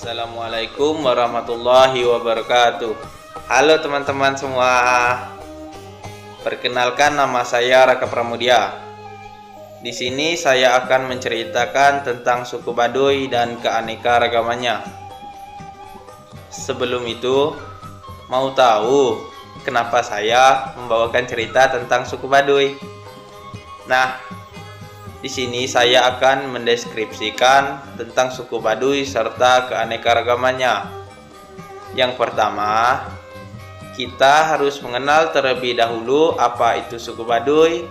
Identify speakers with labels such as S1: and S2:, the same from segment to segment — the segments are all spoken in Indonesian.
S1: Assalamualaikum warahmatullahi wabarakatuh. Halo teman-teman semua. Perkenalkan, nama saya Raka Pramudia. Di sini saya akan menceritakan tentang suku Baduy dan keanekaragamannya. Sebelum itu, mau tahu kenapa saya membawakan cerita tentang suku Baduy? Nah, di sini saya akan mendeskripsikan tentang suku Baduy serta keanekaragamannya. Yang pertama, kita harus mengenal terlebih dahulu apa itu suku Baduy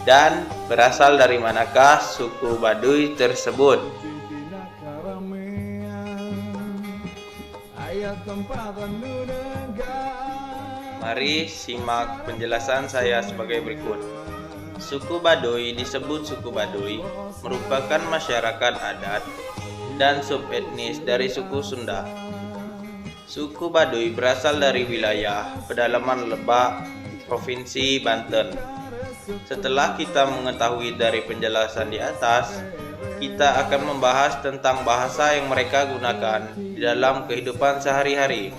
S1: dan berasal dari manakah suku Baduy tersebut. Mari simak penjelasan saya sebagai berikut. Suku Baduy disebut suku Baduy merupakan masyarakat adat dan subetnis dari suku Sunda. Suku Baduy berasal dari wilayah pedalaman Lebak, Provinsi Banten. Setelah kita mengetahui dari penjelasan di atas, kita akan membahas tentang bahasa yang mereka gunakan di dalam kehidupan sehari-hari.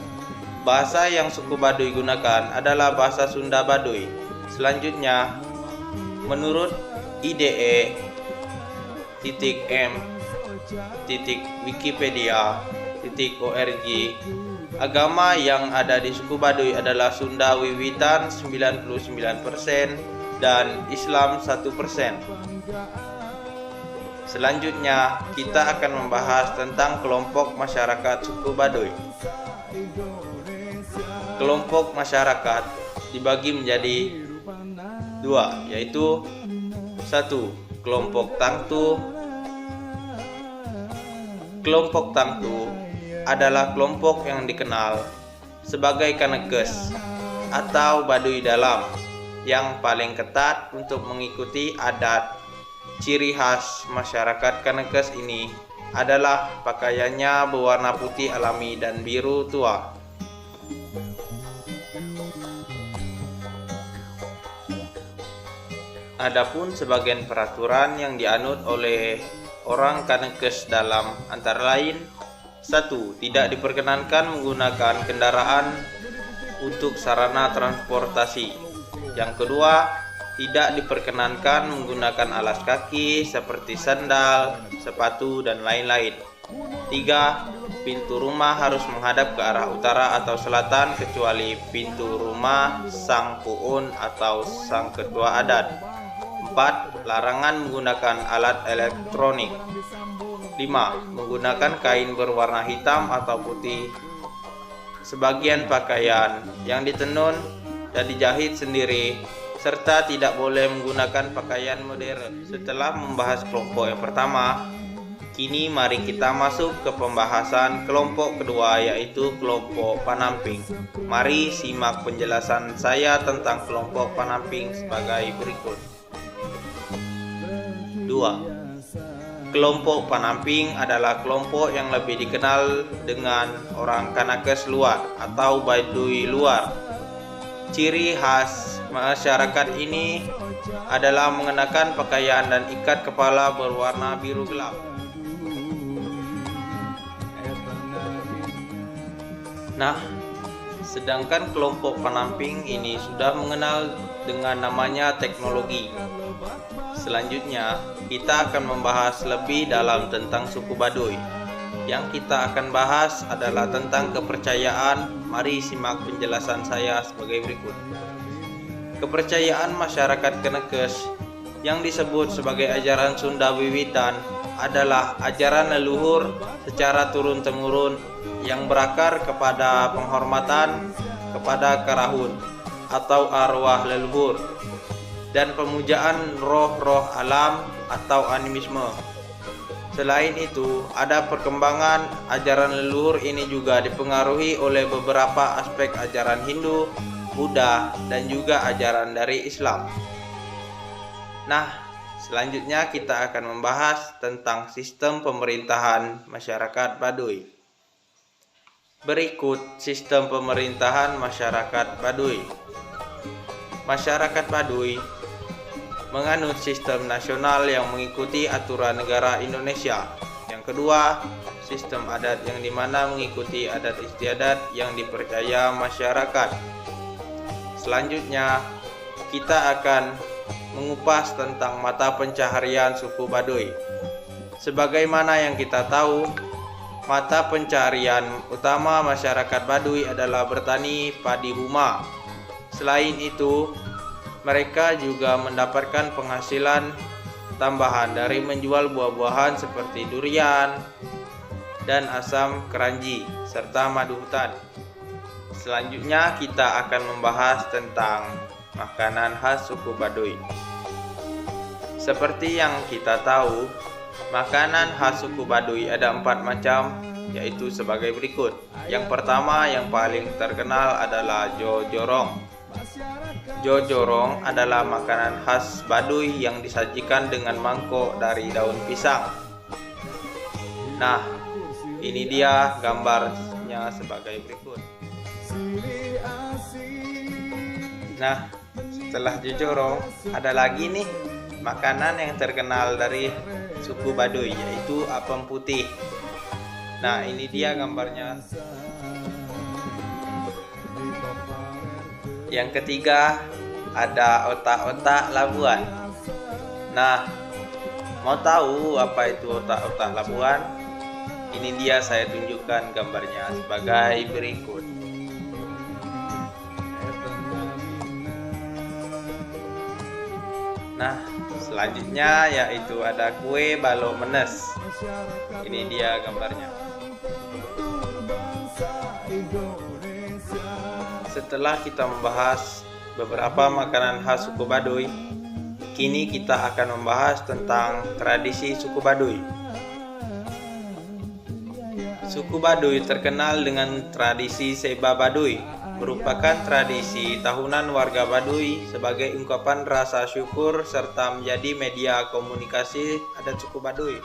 S1: Bahasa yang suku Baduy gunakan adalah bahasa Sunda Baduy. Selanjutnya, menurut IDE.M.Wikipedia.org, agama yang ada di suku Baduy adalah Sunda wiwitan 99% dan Islam 1%. Selanjutnya, kita akan membahas tentang kelompok masyarakat suku Baduy. Kelompok masyarakat dibagi menjadi dua, yaitu 1. Kelompok Tangtu. Kelompok Tangtu adalah kelompok yang dikenal sebagai Kanekes atau Baduy dalam yang paling ketat untuk mengikuti adat. Ciri khas masyarakat Kanekes ini adalah pakaiannya berwarna putih alami dan biru tua. Adapun sebagian peraturan yang dianut oleh orang Kanekes dalam antara lain: 1. Tidak diperkenankan menggunakan kendaraan untuk sarana transportasi. Yang kedua, tidak diperkenankan menggunakan alas kaki seperti sandal, sepatu, dan lain-lain. 3. Pintu rumah harus menghadap ke arah utara atau selatan kecuali pintu rumah sang puun atau sang ketua adat. 4. Larangan menggunakan alat elektronik. 5. Menggunakan kain berwarna hitam atau putih. Sebagian pakaian yang ditenun dan dijahit sendiri, serta tidak boleh menggunakan pakaian modern. Setelah membahas kelompok yang pertama, kini mari kita masuk ke pembahasan kelompok kedua, yaitu kelompok Panamping. Mari simak penjelasan saya tentang kelompok Panamping sebagai berikut. 2. Kelompok Panamping adalah kelompok yang lebih dikenal dengan orang Kanekes luar atau Baduy luar. Ciri khas masyarakat ini adalah mengenakan pakaian dan ikat kepala berwarna biru gelap. Nah, sedangkan kelompok Panamping ini sudah mengenal dengan namanya teknologi. Selanjutnya, kita akan membahas lebih dalam tentang suku Baduy. Yang kita akan bahas adalah tentang kepercayaan. Mari simak penjelasan saya sebagai berikut. Kepercayaan masyarakat Kanekes yang disebut sebagai ajaran Sunda wiwitan adalah ajaran leluhur secara turun-temurun yang berakar kepada penghormatan kepada karahun atau arwah leluhur dan pemujaan roh-roh alam atau animisme. Selain itu, ada perkembangan ajaran leluhur ini juga dipengaruhi oleh beberapa aspek ajaran Hindu, Buddha, dan juga ajaran dari Islam. Nah, selanjutnya kita akan membahas tentang sistem pemerintahan masyarakat Baduy. Berikut sistem pemerintahan masyarakat Baduy. Masyarakat Baduy menganut sistem nasional yang mengikuti aturan negara Indonesia. Yang kedua, sistem adat yang dimana mengikuti adat istiadat yang dipercaya masyarakat. Selanjutnya, kita akan mengupas tentang mata pencaharian suku Baduy. Sebagaimana yang kita tahu, mata pencaharian utama masyarakat Baduy adalah bertani padi buma. Selain itu, mereka juga mendapatkan penghasilan tambahan dari menjual buah-buahan seperti durian dan asam keranji serta madu hutan. Selanjutnya kita akan membahas tentang makanan khas suku Baduy. Seperti yang kita tahu, makanan khas suku Baduy ada 4 macam, yaitu sebagai berikut. Yang pertama yang paling terkenal adalah jojorong. Jojorong adalah makanan khas Baduy yang disajikan dengan mangkok dari daun pisang. Nah, ini dia gambarnya sebagai berikut. Nah, setelah jojorong ada lagi nih makanan yang terkenal dari suku Baduy, yaitu apem putih. Nah, ini dia gambarnya. Yang ketiga ada otak-otak Labuan. Nah, mau tahu apa itu otak-otak Labuan? Ini dia, saya tunjukkan gambarnya sebagai berikut. Nah, selanjutnya yaitu ada kue balok menes. Ini dia gambarnya. Setelah kita membahas beberapa makanan khas suku Baduy, kini kita akan membahas tentang tradisi suku Baduy. Suku Baduy terkenal dengan tradisi Seba Baduy, merupakan tradisi tahunan warga Baduy sebagai ungkapan rasa syukur serta menjadi media komunikasi adat suku Baduy.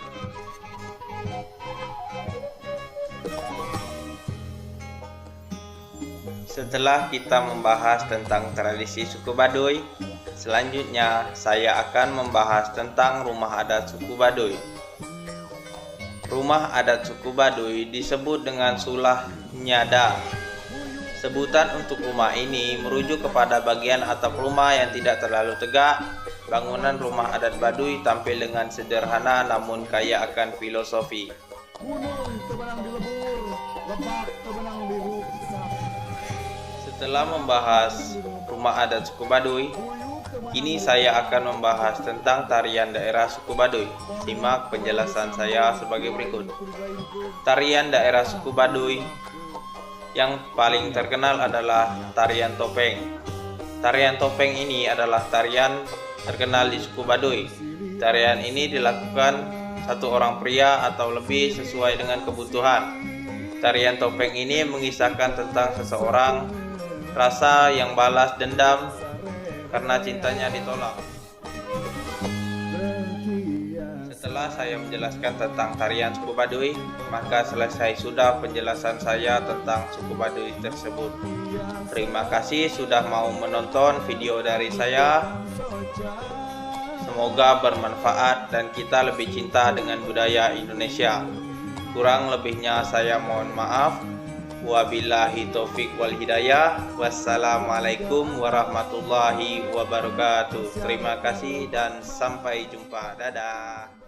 S1: Setelah kita membahas tentang tradisi suku Baduy, selanjutnya saya akan membahas tentang rumah adat suku Baduy. Rumah adat suku Baduy disebut dengan sulah nyada. Sebutan untuk rumah ini merujuk kepada bagian atap rumah yang tidak terlalu tegak. Bangunan rumah adat Baduy tampil dengan sederhana namun kaya akan filosofi. Setelah membahas rumah adat suku Baduy, kini saya akan membahas tentang tarian daerah suku Baduy. Simak penjelasan saya sebagai berikut. Tarian daerah suku Baduy yang paling terkenal adalah tarian topeng. Tarian topeng ini adalah tarian terkenal di suku Baduy. Tarian ini dilakukan satu orang pria atau lebih sesuai dengan kebutuhan. Tarian topeng ini mengisahkan tentang seseorang rasa yang balas dendam karena cintanya ditolak. Setelah saya menjelaskan tentang tarian suku Baduy, maka selesai sudah penjelasan saya tentang suku Baduy tersebut. Terima kasih sudah mau menonton video dari saya. Semoga bermanfaat dan kita lebih cinta dengan budaya Indonesia. Kurang lebihnya saya mohon maaf. Wabillahi taufik wal hidayah. Wassalamualaikum warahmatullahi wabarakatuh. Terima kasih dan sampai jumpa. Dadah.